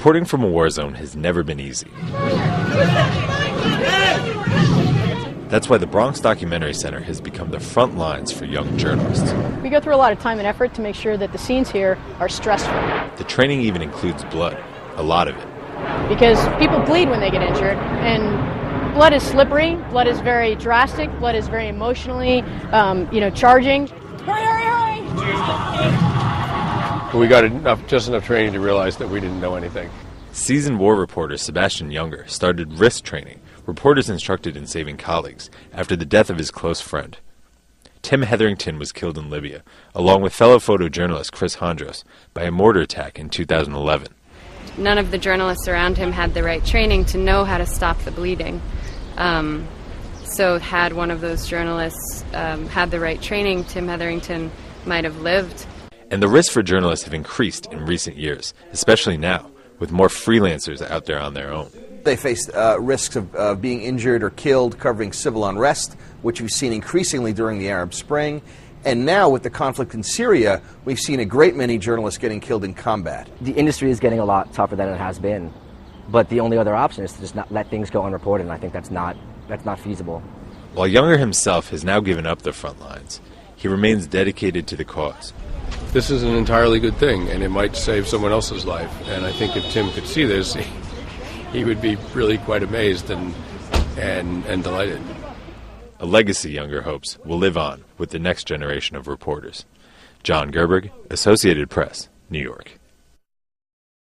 Reporting from a war zone has never been easy. That's why the Bronx Documentary Center has become the front lines for young journalists. We go through a lot of time and effort to make sure that the scenes here are stressful. The training even includes blood, a lot of it. Because people bleed when they get injured, and blood is slippery, blood is very drastic, blood is very emotionally, charging. Hurry, hurry, hurry! We got just enough training to realize that we didn't know anything. Seasoned war reporter Sebastian Younger started RISC training, reporters instructed in saving colleagues, after the death of his close friend. Tim Hetherington was killed in Libya, along with fellow photojournalist Chris Hondros, by a mortar attack in 2011. None of the journalists around him had the right training to know how to stop the bleeding. So had one of those journalists had the right training, Tim Hetherington might have lived. And the risks for journalists have increased in recent years, especially now, with more freelancers out there on their own. They face risks of being injured or killed covering civil unrest, which we've seen increasingly during the Arab Spring. And now, with the conflict in Syria, we've seen a great many journalists getting killed in combat. The industry is getting a lot tougher than it has been. But the only other option is to just not let things go unreported, and I think that's not feasible. While Younger himself has now given up the front lines, he remains dedicated to the cause. This is an entirely good thing, and it might save someone else's life. And I think if Tim could see this, he would be really quite amazed and delighted. A legacy Younger hopes will live on with the next generation of reporters. John Gerberg, Associated Press, New York.